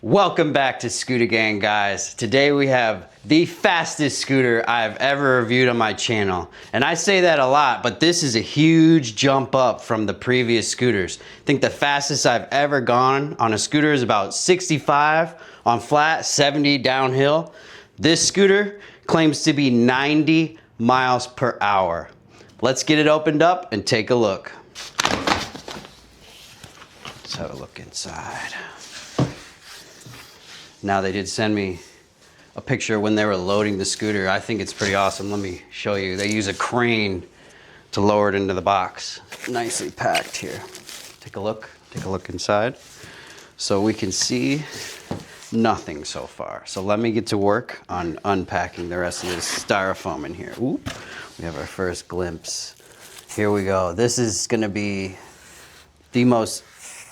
Welcome back to Scooter Gang, guys. Today we have the fastest scooter I've ever reviewed on my channel. And I say that a lot, but this is a huge jump up from the previous scooters. I think the fastest I've ever gone on a scooter is about 65 on flat, 70 downhill. This scooter claims to be 90 miles per hour. Let's get it opened up and take a look. Let's have a look inside. Now, they did send me a picture when they were loading the scooter. I think it's pretty awesome. Let me show you. They use a crane to lower it into the box. Nicely packed here. Take a look inside. So we can see nothing so far. So let me get to work on unpacking the rest of this styrofoam in here. Oop, we have our first glimpse. Here we go. This is gonna be the most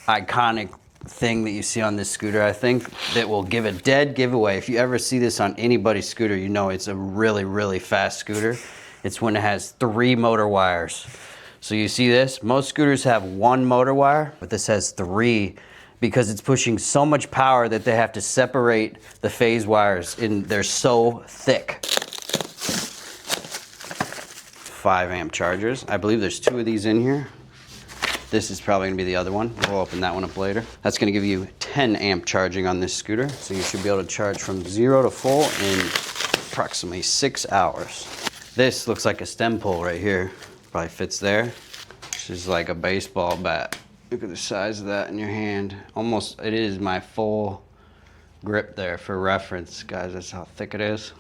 iconic thing that you see on this scooter. I think that will give a dead giveaway. If you ever see this on anybody's scooter, you know it's a really, really fast scooter. It's when it has 3 motor wires. So you see this? Most scooters have 1 motor wire, but this has 3 because it's pushing so much power that they have to separate the phase wires, and they're so thick. 5 amp chargers. I believe there's 2 of these in here. This is probably gonna be the other one. We'll open that one up later. That's gonna give you 10 amp charging on this scooter. So you should be able to charge from 0 to full in approximately 6 hours. This looks like a stem pull right here. Probably fits there. This is like a baseball bat. Look at the size of that in your hand. Almost, it is my full grip there for reference, guys. That's how thick it is.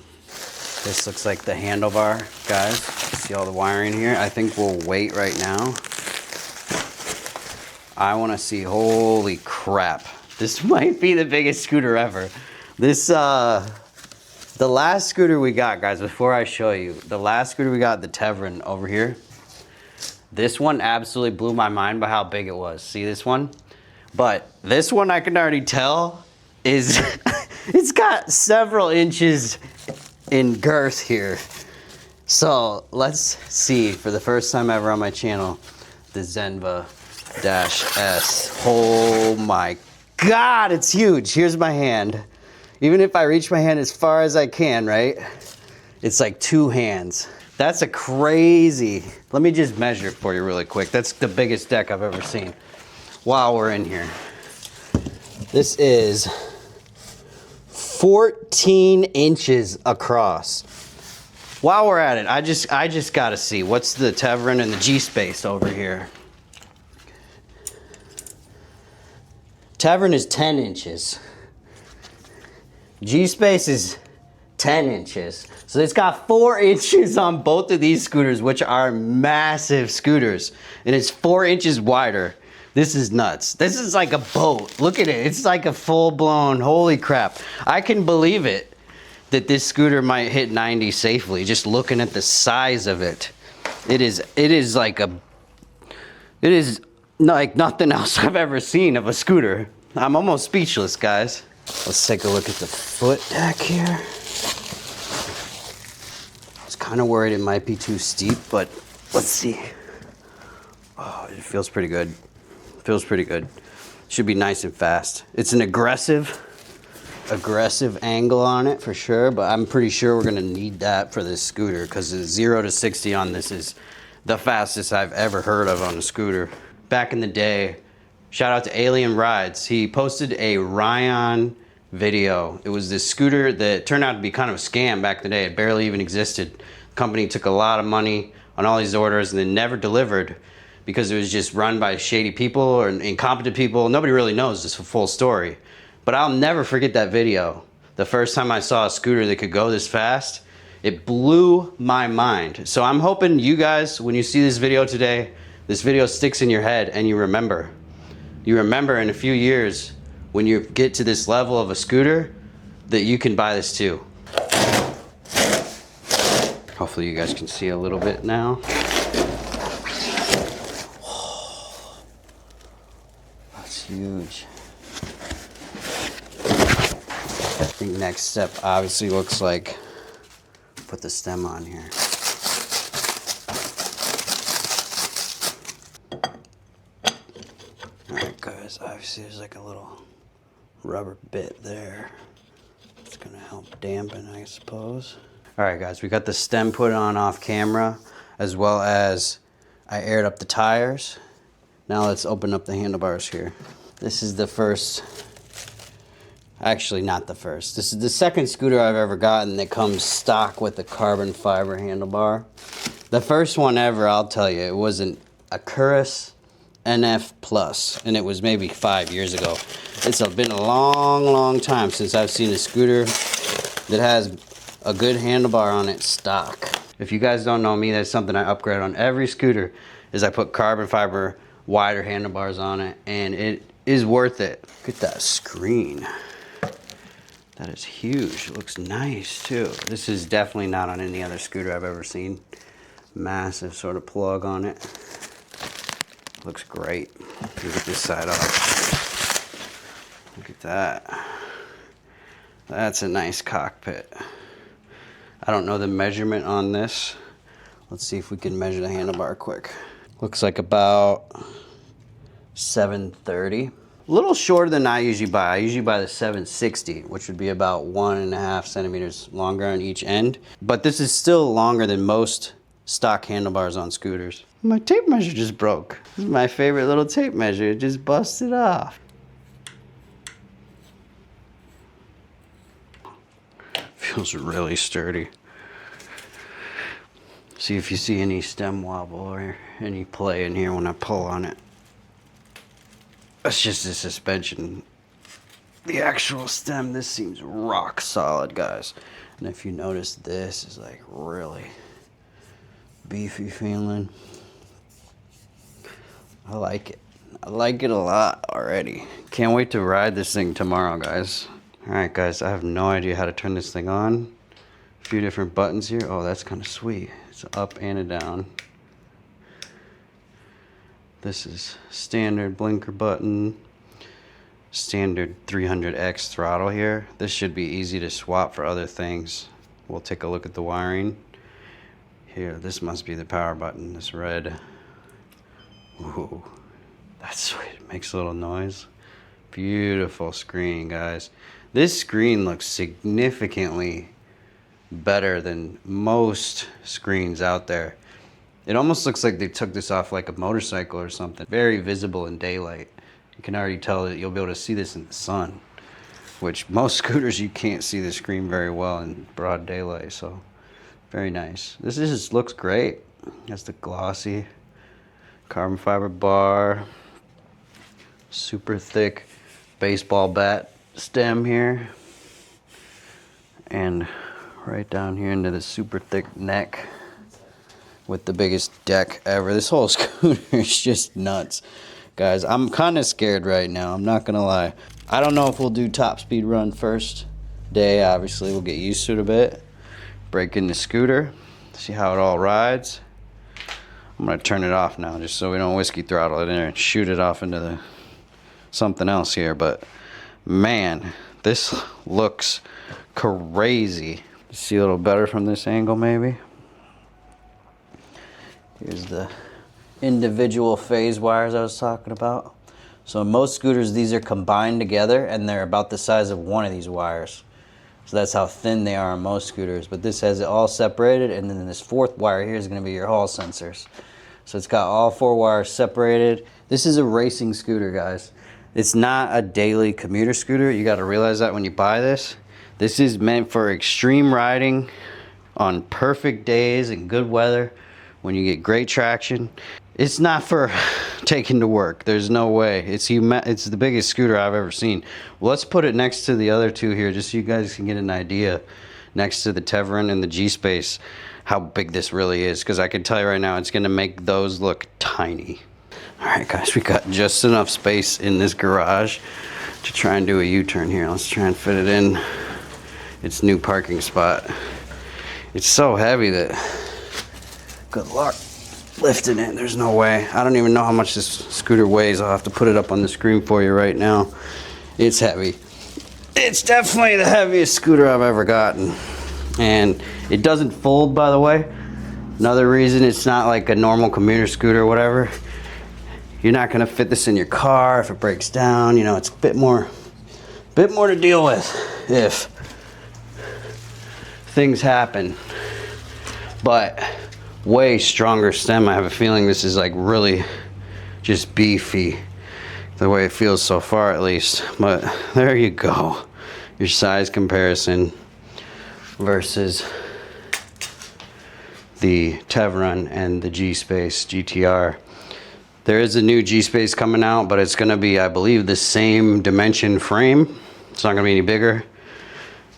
This looks like the handlebar, guys. See all the wiring here? I think we'll wait right now. I want to see, holy crap. This might be the biggest scooter ever. This, the last scooter we got, guys, before I show you, the last scooter we got, the Tevrin over here, this one absolutely blew my mind by how big it was. See this one? But this one I can already tell is, it's got several inches in girth here. So let's see, for the first time ever on my channel, the Zenva -S. Oh my God, it's huge. Here's my hand. Even if I reach my hand as far as I can, right? It's like 2 hands. That's a crazy. Let me just measure it for you really quick. That's the biggest deck I've ever seen. While we're in here, this is 14 inches across. While we're at it, I just gotta see what's the Tevrin and the G space over here. Tevrin is 10 inches. G-Space is 10 inches. So it's got 4 inches on both of these scooters, which are massive scooters. And it's 4 inches wider. This is nuts. This is like a boat. Look at it. It's like a full-blown, holy crap. I can believe it that this scooter might hit 90 safely, just looking at the size of it. It is like nothing else I've ever seen of a scooter. I'm almost speechless, guys. Let's take a look at the foot deck here. I was kind of worried it might be too steep, but let's see. Oh, it feels pretty good. Feels pretty good. Should be nice and fast. It's an aggressive angle on it for sure, but I'm pretty sure we're gonna need that for this scooter because the 0 to 60 on this is the fastest I've ever heard of on a scooter. Back in the day, shout out to Alien Rides. He posted a Ryan video. It was this scooter that turned out to be kind of a scam back in the day. It barely even existed. The company took a lot of money on all these orders and then never delivered because it was just run by shady people or incompetent people. Nobody really knows this full story. But I'll never forget that video. The first time I saw a scooter that could go this fast, it blew my mind. So I'm hoping you guys, when you see this video today, this video sticks in your head and you remember. You remember in a few years when you get to this level of a scooter that you can buy this too. Hopefully you guys can see a little bit now. That's huge. I think next step obviously looks like put the stem on here. Alright guys, obviously there's like a little rubber bit there. It's gonna help dampen, I suppose. All right, guys, we got the stem put on off camera, as well as I aired up the tires. Now let's open up the handlebars here. This is the first, actually not the first. This is the second scooter I've ever gotten that comes stock with a carbon fiber handlebar. The first one ever, I'll tell you, it was an Acurus NF Plus, and it was maybe 5 years ago. It's been a long, long time since I've seen a scooter that has a good handlebar on it stock. If you guys don't know me, that's something I upgrade on every scooter, is I put carbon fiber wider handlebars on it, and it is worth it. Look at that screen. That is huge. It looks nice too. This is definitely not on any other scooter I've ever seen. Massive sort of plug on it. Looks great. Look at this side off. Look at that. That's a nice cockpit. I don't know the measurement on this. Let's see if we can measure the handlebar quick. Looks like about 730. A little shorter than I usually buy. I usually buy the 760, which would be about 1.5 centimeters longer on each end. But this is still longer than most stock handlebars on scooters. My tape measure just broke. This is my favorite little tape measure. It just busted off. Feels really sturdy. See if you see any stem wobble or any play in here when I pull on it. That's just the suspension. The actual stem, this seems rock solid, guys. And if you notice, this is like really beefy feeling. I like it. I like it a lot already. Can't wait to ride this thing tomorrow, guys. All right, guys, I have no idea how to turn this thing on. A few different buttons here. Oh, that's kind of sweet. It's up and a down. This is standard blinker button. Standard 300X throttle here. This should be easy to swap for other things. We'll take a look at the wiring. Here, this must be the power button, this red. Ooh, that's sweet. It makes a little noise. Beautiful screen, guys. This screen looks significantly better than most screens out there. It almost looks like they took this off like a motorcycle or something. Very visible in daylight. You can already tell that you'll be able to see this in the sun, which most scooters you can't see the screen very well in broad daylight, so very nice. This just looks great. That's the glossy carbon fiber bar. Super thick baseball bat stem here. And right down here into the super thick neck with the biggest deck ever. This whole scooter is just nuts. Guys, I'm kind of scared right now. I'm not going to lie. I don't know if we'll do top speed run first day. Obviously, we'll get used to it a bit. Break in the scooter. See how it all rides. I'm going to turn it off now just so we don't whiskey throttle it in there and shoot it off into the something else here. But man, this looks crazy. See a little better from this angle maybe. Here's the individual phase wires I was talking about. So in most scooters, these are combined together and they're about the size of one of these wires. So that's how thin they are on most scooters. But this has it all separated, and then this fourth wire here is going to be your hall sensors. So it's got all 4 wires separated. This is a racing scooter, guys. It's not a daily commuter scooter. You got to realize that when you buy this. This is meant for extreme riding on perfect days and good weather when you get great traction. It's not for taking to work. There's no way. It's the biggest scooter I've ever seen. Well, let's put it next to the other two here just so you guys can get an idea, next to the Tevrin and the G-Space, how big this really is, because I can tell you right now it's going to make those look tiny. All right, guys, we got just enough space in this garage to try and do a U-turn here. Let's try and fit it in its new parking spot. It's so heavy that, good luck lifting it. There's no way. I don't even know how much this scooter weighs. I'll have to put it up on the screen for you right now. It's heavy. It's definitely the heaviest scooter I've ever gotten. And it doesn't fold, by the way. Another reason it's not like a normal commuter scooter or whatever. You're not gonna fit this in your car if it breaks down. You know, it's a bit more Bit more to deal with if things happen, but way stronger stem. I have a feeling this is like really just beefy, the way it feels so far at least. But there you go, your size comparison versus the Tevron and the G-Space GTR. There is a new G-Space coming out, but it's gonna be, I believe, the same dimension frame. It's not gonna be any bigger.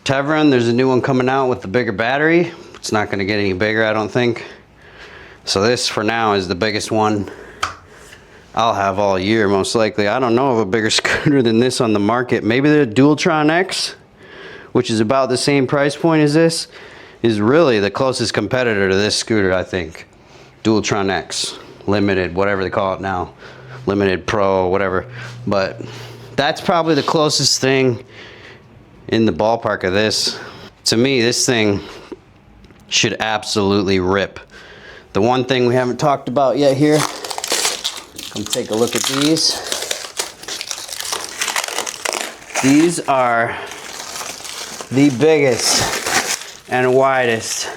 Tevron, there's a new one coming out with the bigger battery. It's not gonna get any bigger, I don't think. So this, for now, is the biggest one I'll have all year, most likely. I don't know of a bigger scooter than this on the market. Maybe the Dualtron X, which is about the same price point as this, is really the closest competitor to this scooter, I think. Dualtron X, limited, whatever they call it now. Limited Pro, whatever. But that's probably the closest thing in the ballpark of this. To me, this thing should absolutely rip. The one thing we haven't talked about yet here, come take a look at these. These are the biggest and widest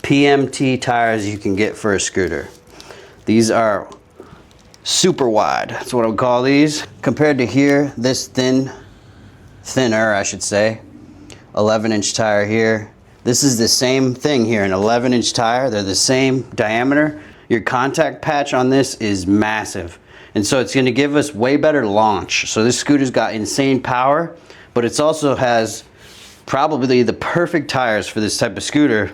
PMT tires you can get for a scooter. These are super wide. That's what I would call these. Compared to here, this thinner, I should say, 11-inch tire here. This is the same thing here, an 11-inch tire. They're the same diameter. Your contact patch on this is massive. And so it's gonna give us way better launch. So this scooter's got insane power, but it also has probably the perfect tires for this type of scooter.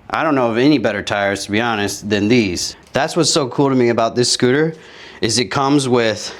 I don't know of any better tires, to be honest, than these. That's what's so cool to me about this scooter, is it comes with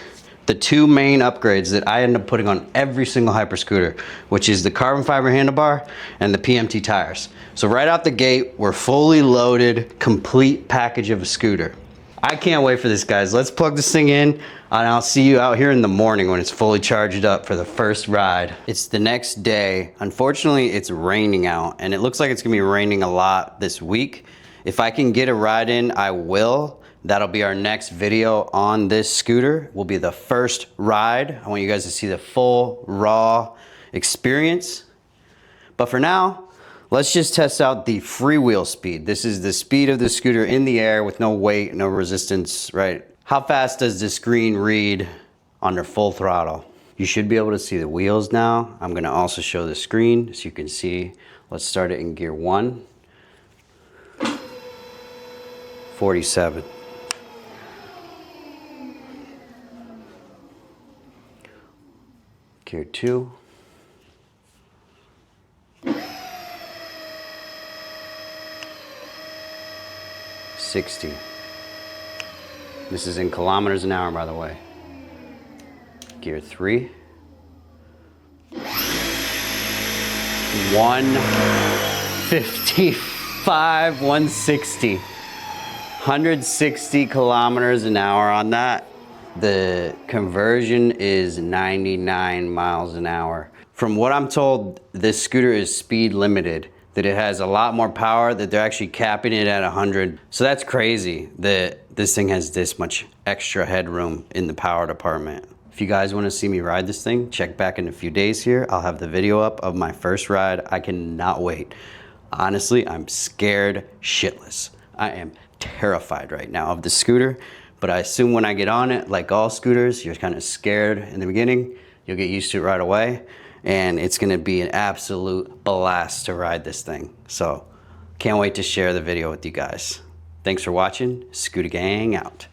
the two main upgrades that I end up putting on every single hyper scooter, which is the carbon fiber handlebar and the PMT tires. So right out the gate, we're fully loaded, complete package of a scooter. I can't wait for this, guys. Let's plug this thing in, and I'll see you out here in the morning when it's fully charged up for the first ride. It's the next day. Unfortunately, it's raining out, and it looks like it's gonna be raining a lot this week. If I can get a ride in, I will. That'll be our next video on this scooter. Will be the first ride. I want you guys to see the full, raw experience. But for now, let's just test out the freewheel speed. This is the speed of the scooter in the air with no weight, no resistance, right? How fast does the screen read under full throttle? You should be able to see the wheels now. I'm gonna also show the screen so you can see. Let's start it in gear 1. 47. Gear 2. 60. This is in kilometers an hour, by the way. Gear 3. 155, 160. 160 kilometers an hour on that. The conversion is 99 miles an hour. From what I'm told, this scooter is speed limited, that it has a lot more power, that they're actually capping it at 100. So that's crazy that this thing has this much extra headroom in the power department. If you guys want to see me ride this thing, check back in a few days here. I'll have the video up of my first ride. I cannot wait. Honestly, I'm scared shitless. I am terrified right now of the scooter, but I assume when I get on it, like all scooters, you're kind of scared in the beginning. You'll get used to it right away, and it's gonna be an absolute blast to ride this thing. So can't wait to share the video with you guys. Thanks for watching. Scooter Gang out.